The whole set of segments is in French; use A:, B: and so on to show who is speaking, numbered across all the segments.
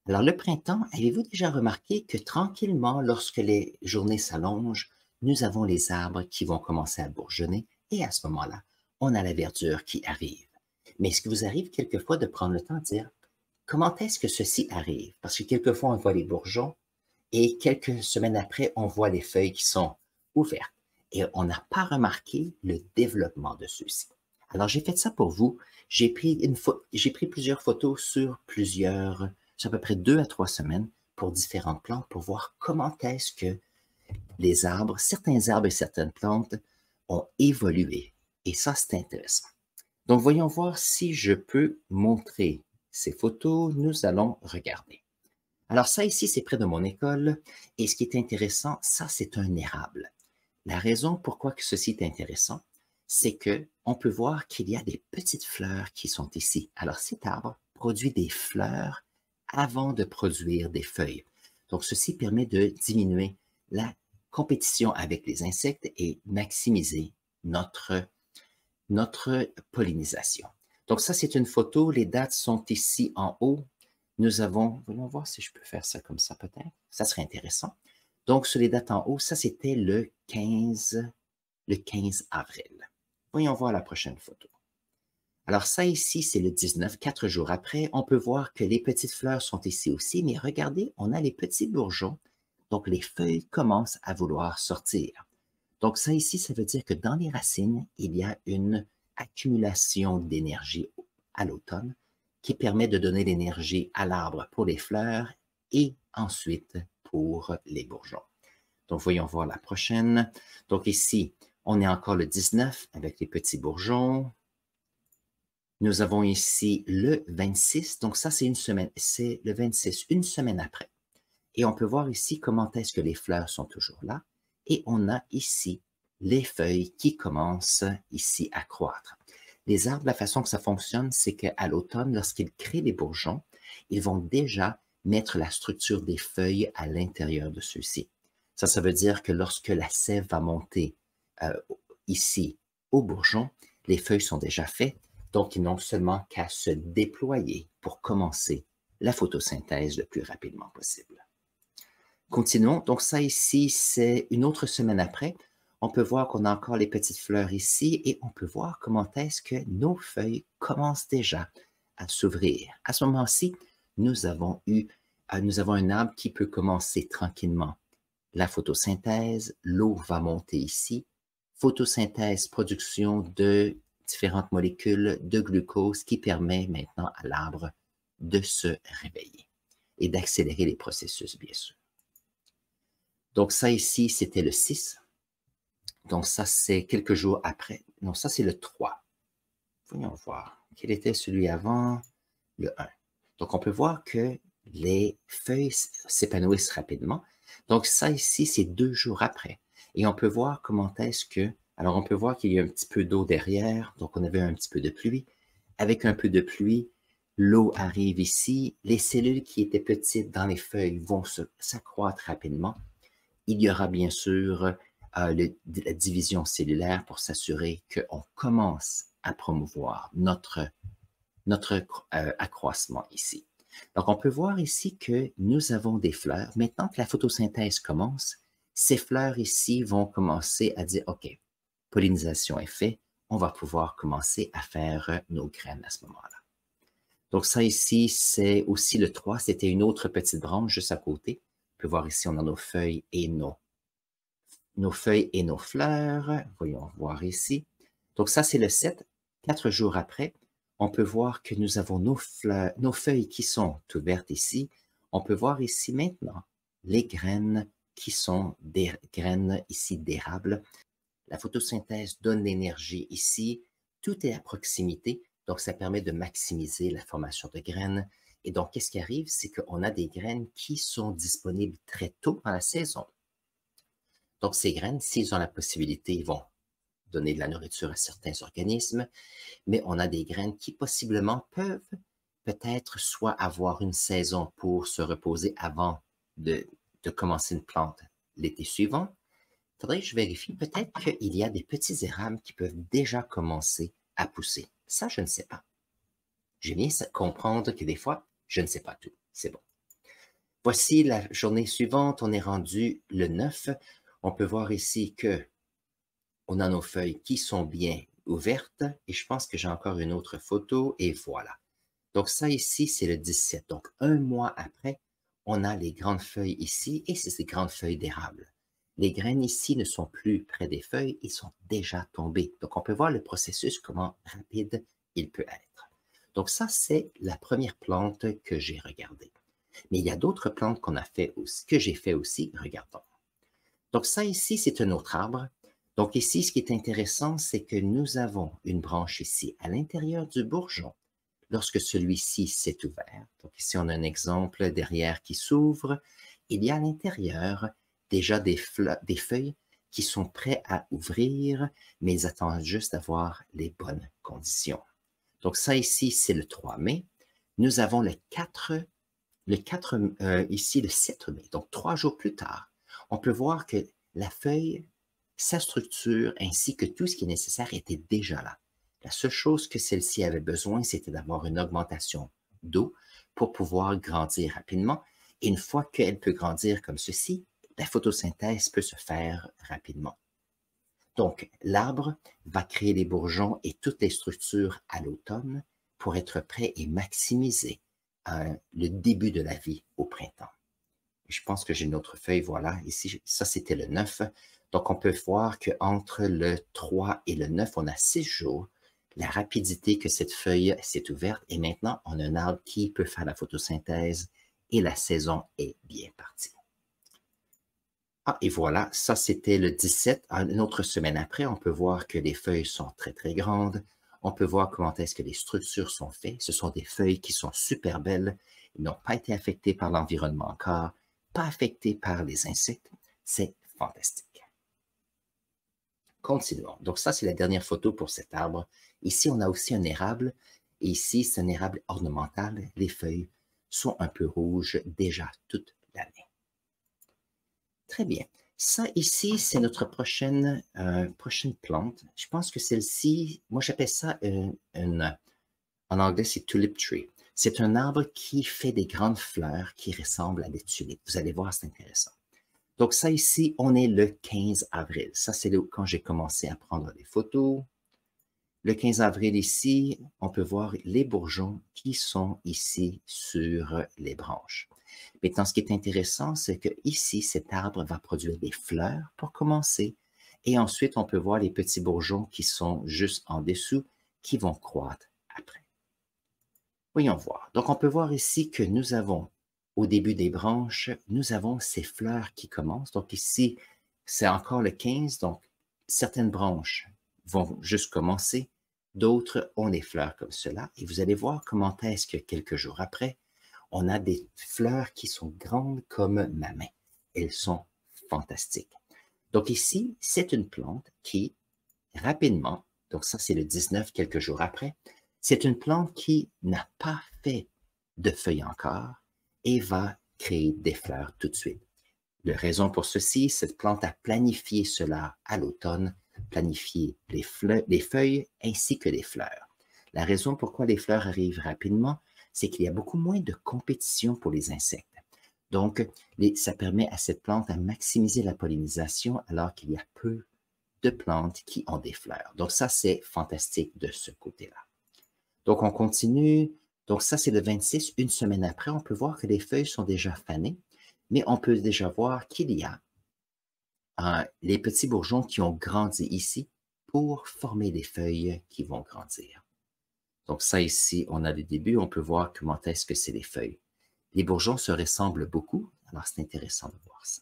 A: Alors, le printemps, avez-vous déjà remarqué que tranquillement, lorsque les journées s'allongent, nous avons les arbres qui vont commencer à bourgeonner et à ce moment-là, on a la verdure qui arrive. Mais est-ce que vous arrive quelquefois de prendre le temps de dire comment est-ce que ceci arrive? Parce que quelquefois, on voit les bourgeons et quelques semaines après, on voit les feuilles qui sont ouvertes et on n'a pas remarqué le développement de ceux-ci. Alors, j'ai fait ça pour vous. J'ai pris plusieurs photos sur à peu près 2 à 3 semaines pour différentes plantes pour voir comment est-ce que certains arbres et certaines plantes ont évolué. Et ça, c'est intéressant. Donc, voyons voir si je peux montrer ces photos. Nous allons regarder. Alors ça ici, c'est près de mon école et ce qui est intéressant, ça c'est un érable. La raison pourquoi que ceci est intéressant, c'est que on peut voir qu'il y a des petites fleurs qui sont ici. Alors cet arbre produit des fleurs avant de produire des feuilles. Donc ceci permet de diminuer la compétition avec les insectes et maximiser notre pollinisation. Donc ça, c'est une photo. Les dates sont ici en haut. Nous avons, voyons voir si je peux faire ça comme ça peut-être. Ça serait intéressant. Donc, sur les dates en haut, ça, c'était le 15 avril. Voyons voir la prochaine photo. Alors ça ici, c'est le 19, 4 jours après. On peut voir que les petites fleurs sont ici aussi, mais regardez, on a les petits bourgeons. Donc, les feuilles commencent à vouloir sortir. Donc ça ici, ça veut dire que dans les racines, il y a une accumulation d'énergie à l'automne qui permet de donner l'énergie à l'arbre pour les fleurs et ensuite pour les bourgeons. Donc voyons voir la prochaine. Donc ici, on est encore le 19 avec les petits bourgeons. Nous avons ici le 26. Donc ça, c'est une semaine. C'est le 26, une semaine après. Et on peut voir ici comment est-ce que les fleurs sont toujours là. Et on a ici les feuilles qui commencent ici à croître. Les arbres, la façon que ça fonctionne, c'est qu'à l'automne, lorsqu'ils créent les bourgeons, ils vont déjà mettre la structure des feuilles à l'intérieur de ceux-ci. Ça veut dire que lorsque la sève va monter euh, ici au bourgeon, les feuilles sont déjà faites, donc ils n'ont seulement qu'à se déployer pour commencer la photosynthèse le plus rapidement possible. Continuons. Donc ça ici, c'est une autre semaine après. On peut voir qu'on a encore les petites fleurs ici et on peut voir comment est-ce que nos feuilles commencent déjà à s'ouvrir. À ce moment-ci, nous avons un arbre qui peut commencer tranquillement. La photosynthèse, l'eau va monter ici. Photosynthèse, production de différentes molécules de glucose qui permet maintenant à l'arbre de se réveiller et d'accélérer les processus, bien sûr. Donc ça ici, c'était le 6. Donc ça, c'est quelques jours après. Non, ça, c'est le 3. Voyons voir. Quel était celui avant? Le 1. Donc on peut voir que les feuilles s'épanouissent rapidement. Donc ça ici, c'est 2 jours après. Et on peut voir comment est-ce que... Alors on peut voir qu'il y a un petit peu d'eau derrière. Donc on avait un petit peu de pluie. Avec un peu de pluie, l'eau arrive ici. Les cellules qui étaient petites dans les feuilles vont s'accroître rapidement. Il y aura bien sûr la division cellulaire pour s'assurer qu'on commence à promouvoir notre accroissement ici. Donc, on peut voir ici que nous avons des fleurs. Maintenant que la photosynthèse commence, ces fleurs ici vont commencer à dire, OK, pollinisation est faite, on va pouvoir commencer à faire nos graines à ce moment-là. Donc ça ici, c'est aussi le 3, c'était une autre petite branche juste à côté. On peut voir ici, on a nos feuilles et nos feuilles et nos fleurs. Voyons voir ici. Donc ça, c'est le 7. 4 jours après, on peut voir que nous avons nos fleurs, nos feuilles qui sont toutes vertes ici. On peut voir ici maintenant les graines qui sont des graines ici d'érable. La photosynthèse donne l'énergie ici. Tout est à proximité, donc ça permet de maximiser la formation de graines. Et donc, qu'est-ce qui arrive? C'est qu'on a des graines qui sont disponibles très tôt dans la saison. Donc, ces graines, s'ils ont la possibilité, ils vont donner de la nourriture à certains organismes, mais on a des graines qui possiblement peuvent peut-être soit avoir une saison pour se reposer avant de commencer une plante l'été suivant. Il faudrait que je vérifie. Peut-être qu'il y a des petits érables qui peuvent déjà commencer à pousser. Ça, je ne sais pas. J'ai bien comprendre que des fois, je ne sais pas tout. C'est bon. Voici la journée suivante, on est rendu le 9. On peut voir ici que on a nos feuilles qui sont bien ouvertes et je pense que j'ai encore une autre photo et voilà. Donc ça ici, c'est le 17. Donc un mois après, on a les grandes feuilles ici et c'est ces grandes feuilles d'érable. Les graines ici ne sont plus près des feuilles, ils sont déjà tombés. Donc on peut voir le processus, comment rapide il peut être. Donc ça, c'est la première plante que j'ai regardée. Mais il y a d'autres plantes qu'on a fait aussi, que j'ai fait aussi, regardons. Donc ça ici, c'est un autre arbre. Donc ici, ce qui est intéressant, c'est que nous avons une branche ici à l'intérieur du bourgeon. Lorsque celui-ci s'est ouvert, donc ici on a un exemple derrière qui s'ouvre, il y a à l'intérieur déjà des feuilles qui sont prêtes à ouvrir, mais ils attendent juste d'avoir les bonnes conditions. Donc ça ici, c'est le 3 mai. Nous avons ici le 7 mai, donc 3 jours plus tard. On peut voir que la feuille, sa structure ainsi que tout ce qui est nécessaire était déjà là. La seule chose que celle-ci avait besoin, c'était d'avoir une augmentation d'eau pour pouvoir grandir rapidement. Et une fois qu'elle peut grandir comme ceci, la photosynthèse peut se faire rapidement. Donc, l'arbre va créer les bourgeons et toutes les structures à l'automne pour être prêt et maximiser le début de la vie au printemps. Je pense que j'ai une autre feuille, voilà, ici, ça c'était le 9. Donc, on peut voir qu'entre le 3 et le 9, on a 6 jours. La rapidité que cette feuille s'est ouverte et maintenant, on a un arbre qui peut faire la photosynthèse et la saison est bien partie. Ah, et voilà, ça c'était le 17. Une autre semaine après, on peut voir que les feuilles sont très, très grandes. On peut voir comment est-ce que les structures sont faites. Ce sont des feuilles qui sont super belles. Ils n'ont pas été affectées par l'environnement encore, pas affectées par les insectes. C'est fantastique. Continuons. Donc ça, c'est la dernière photo pour cet arbre. Ici, on a aussi un érable. Et ici, c'est un érable ornemental. Les feuilles sont un peu rouges déjà toute l'année. Très bien. Ça ici, c'est notre prochaine plante. Je pense que celle-ci, moi j'appelle ça en anglais, c'est tulip tree. C'est un arbre qui fait des grandes fleurs qui ressemblent à des tulipes. Vous allez voir, c'est intéressant. Donc ça ici, on est le 15 avril. Ça, c'est quand j'ai commencé à prendre des photos. Le 15 avril ici, on peut voir les bourgeons qui sont ici sur les branches. Maintenant, ce qui est intéressant, c'est que ici, cet arbre va produire des fleurs pour commencer. Et ensuite, on peut voir les petits bourgeons qui sont juste en dessous, qui vont croître après. Voyons voir. Donc, on peut voir ici que nous avons, au début des branches, nous avons ces fleurs qui commencent. Donc ici, c'est encore le 15. Donc, certaines branches vont juste commencer. D'autres ont des fleurs comme cela. Et vous allez voir comment est-ce que quelques jours après, on a des fleurs qui sont grandes comme ma main. Elles sont fantastiques. Donc ici, c'est une plante qui, rapidement, donc ça c'est le 19, quelques jours après, c'est une plante qui n'a pas fait de feuilles encore et va créer des fleurs tout de suite. La raison pour ceci, cette plante a planifié cela à l'automne, planifié les feuilles ainsi que les fleurs. La raison pourquoi les fleurs arrivent rapidement, c'est qu'il y a beaucoup moins de compétition pour les insectes. Donc, ça permet à cette plante à maximiser la pollinisation alors qu'il y a peu de plantes qui ont des fleurs. Donc ça, c'est fantastique de ce côté-là. Donc, on continue. Donc ça, c'est le 26. Une semaine après, on peut voir que les feuilles sont déjà fanées, mais on peut déjà voir qu'il y a les petits bourgeons qui ont grandi ici pour former des feuilles qui vont grandir. Donc ça ici, on a le début, on peut voir comment est-ce que c'est les feuilles. Les bourgeons se ressemblent beaucoup, alors c'est intéressant de voir ça.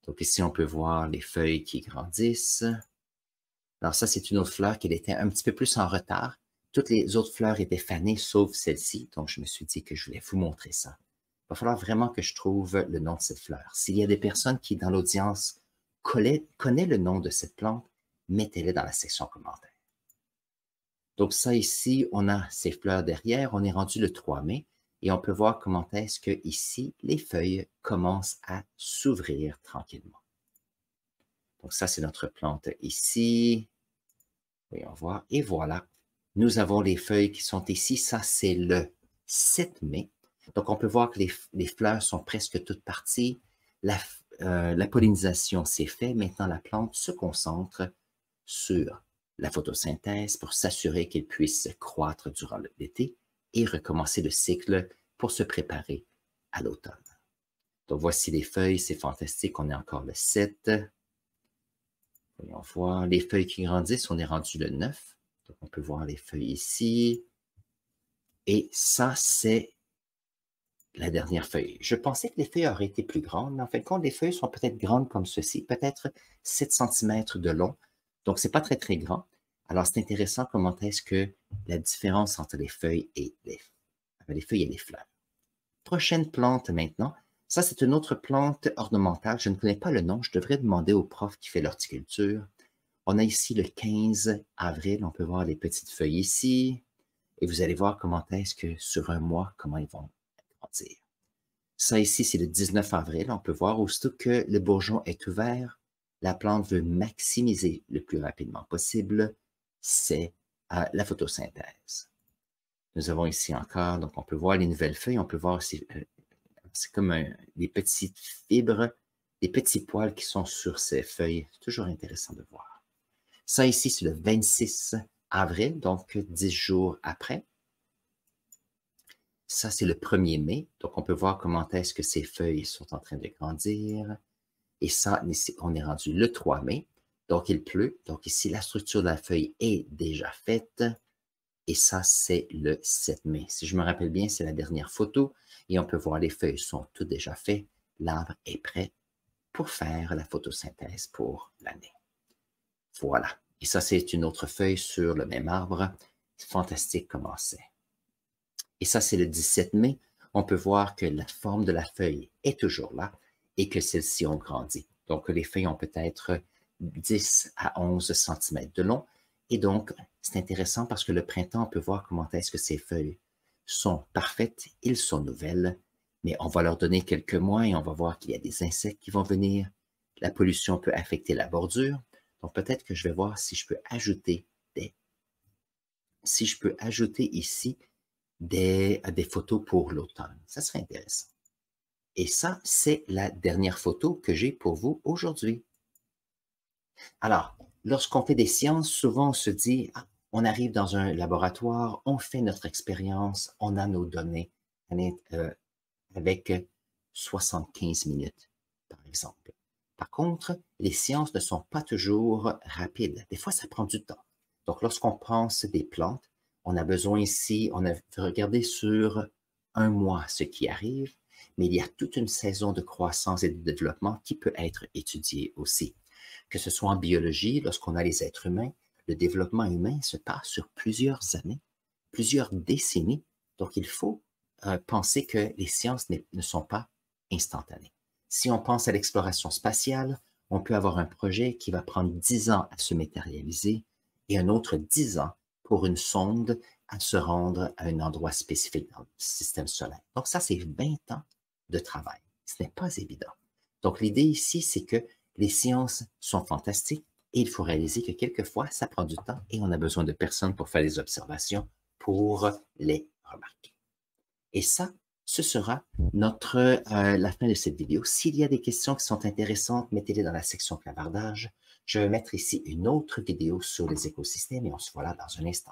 A: Donc ici, on peut voir les feuilles qui grandissent. Alors ça, c'est une autre fleur qui était un petit peu plus en retard. Toutes les autres fleurs étaient fanées, sauf celle-ci, donc je me suis dit que je voulais vous montrer ça. Il va falloir vraiment que je trouve le nom de cette fleur. S'il y a des personnes qui, dans l'audience, connaissent le nom de cette plante, mettez-le dans la section commentaires. Donc ça ici, on a ces fleurs derrière, on est rendu le 3 mai et on peut voir comment est-ce que ici, les feuilles commencent à s'ouvrir tranquillement. Donc ça, c'est notre plante ici. Voyons voir. Et voilà, nous avons les feuilles qui sont ici. Ça, c'est le 7 mai. Donc, on peut voir que les fleurs sont presque toutes parties. La pollinisation s'est faite. Maintenant, la plante se concentre sur la photosynthèse pour s'assurer qu'elle puisse croître durant l'été et recommencer le cycle pour se préparer à l'automne. Donc, voici les feuilles. C'est fantastique. On est encore le 7. Voyons voir. Les feuilles qui grandissent, on est rendu le 9. Donc, on peut voir les feuilles ici. Et ça, c'est la dernière feuille. Je pensais que les feuilles auraient été plus grandes, mais en fin de compte, les feuilles sont peut-être grandes comme ceci, peut-être 7 cm de long. Donc, c'est pas très, très grand. Alors, c'est intéressant comment est-ce que la différence entre les feuilles et les fleurs. Prochaine plante maintenant. Ça, c'est une autre plante ornementale. Je ne connais pas le nom. Je devrais demander au prof qui fait l'horticulture. On a ici le 15 avril. On peut voir les petites feuilles ici. Et vous allez voir comment est-ce que sur un mois, comment ils vont grandir. Ça ici, c'est le 19 avril. On peut voir aussitôt que le bourgeon est ouvert, la plante veut maximiser le plus rapidement possible, c'est la photosynthèse. Nous avons ici encore, donc on peut voir les nouvelles feuilles, on peut voir aussi, c'est comme des petites fibres, des petits poils qui sont sur ces feuilles. C'est toujours intéressant de voir. Ça ici, c'est le 26 avril, donc 10 jours après. Ça, c'est le 1er mai. Donc, on peut voir comment est-ce que ces feuilles sont en train de grandir. Et ça, ici, on est rendu le 3 mai. Donc, il pleut. Donc, ici, la structure de la feuille est déjà faite. Et ça, c'est le 7 mai. Si je me rappelle bien, c'est la dernière photo. Et on peut voir les feuilles sont toutes déjà faites. L'arbre est prêt pour faire la photosynthèse pour l'année. Voilà. Et ça, c'est une autre feuille sur le même arbre. C'est fantastique comment c'est. Et ça, c'est le 17 mai. On peut voir que la forme de la feuille est toujours là et que celles-ci ont grandi. Donc, les feuilles ont peut-être 10 à 11 cm de long. Et donc, c'est intéressant parce que le printemps, on peut voir comment est-ce que ces feuilles sont parfaites, ils sont nouvelles, mais on va leur donner quelques mois et on va voir qu'il y a des insectes qui vont venir. La pollution peut affecter la bordure. Donc, peut-être que je vais voir si je peux ajouter ici des photos pour l'automne. Ça serait intéressant. Et ça, c'est la dernière photo que j'ai pour vous aujourd'hui. Alors, lorsqu'on fait des sciences, souvent on se dit, on arrive dans un laboratoire, on fait notre expérience, on a nos données avec 75 minutes, par exemple. Par contre, les sciences ne sont pas toujours rapides. Des fois, ça prend du temps. Donc, lorsqu'on pense des plantes, on a besoin ici, on a regardé sur un mois ce qui arrive, mais il y a toute une saison de croissance et de développement qui peut être étudiée aussi. Que ce soit en biologie, lorsqu'on a les êtres humains, le développement humain se passe sur plusieurs années, plusieurs décennies. Donc, il faut penser que les sciences ne sont pas instantanées. Si on pense à l'exploration spatiale, on peut avoir un projet qui va prendre 10 ans à se matérialiser et un autre 10 ans pour une sonde à se rendre à un endroit spécifique dans le système solaire. Donc ça, c'est 20 ans de travail. Ce n'est pas évident. Donc l'idée ici, c'est que les sciences sont fantastiques et il faut réaliser que quelquefois, ça prend du temps et on a besoin de personnes pour faire des observations, pour les remarquer. Et ça, ce sera la fin de cette vidéo. S'il y a des questions qui sont intéressantes, mettez-les dans la section clavardage. Je vais mettre ici une autre vidéo sur les écosystèmes et on se voit là dans un instant.